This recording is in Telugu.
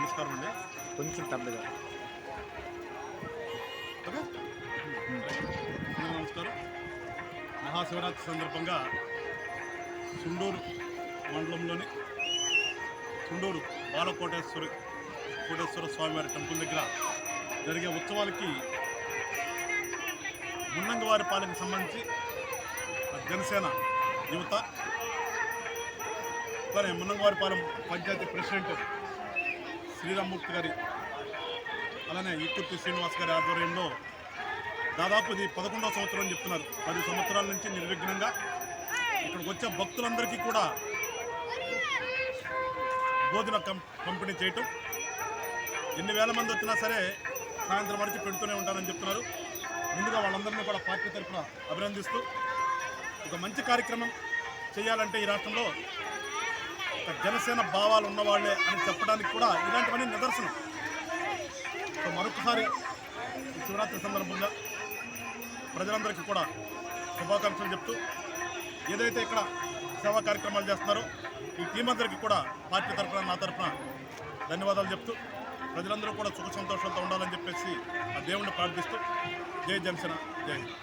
నమస్కారం అండి. కొంచెం పెద్దగా. ఓకే, నమస్కారం. మహాశివరాత్రి సందర్భంగా సుండూరు మండలంలోని సుండూరు కోటేశ్వర స్వామివారి టెంపుల్ దగ్గర జరిగే ఉత్సవాలకి మున్నంగవారిపాలెంకి సంబంధించి జనసేన యువత, అలానే మున్నంగవారిపాలెం పంచాయతీ ప్రెసిడెంట్ శ్రీరామ్మూర్తి గారి, అలానే ఈకుర్తి శ్రీనివాస్ గారి ఆధ్వర్యంలో దాదాపు ఇది 11వ సంవత్సరం అని చెప్తున్నారు. 10 సంవత్సరాల నుంచి నిర్విఘ్నంగా ఇక్కడికి వచ్చే భక్తులందరికీ కూడా భోజన పంపిణీ చేయటం, ఎన్ని వేల మంది వచ్చినా సరే సాయంత్రం వరకు పెడుతూనే ఉంటారని చెప్తున్నారు. ముందుగా వాళ్ళందరినీ కూడా పార్టీ తరఫున అభినందిస్తూ, ఒక మంచి కార్యక్రమం చేయాలంటే ఈ రాష్ట్రంలో ఒక జనసేన భావాలు ఉన్నవాళ్లే అని చెప్పడానికి కూడా ఇలాంటివన్నీ నిదర్శనం. సో మరొకసారి శివరాత్రి సందర్భంగా ప్రజలందరికీ కూడా శుభాకాంక్షలు చెప్తూ, ఏదైతే ఇక్కడ సేవా కార్యక్రమాలు చేస్తున్నారో ఈ టీం అందరికీ కూడా పార్టీ తరఫున, నా తరఫున ధన్యవాదాలు చెప్తూ, ప్రజలందరూ కూడా సుఖ సంతోషాలతో ఉండాలని చెప్పేసి ఆ దేవుణ్ణి ప్రార్థిస్తూ, జై జనసేన, జై హింద్.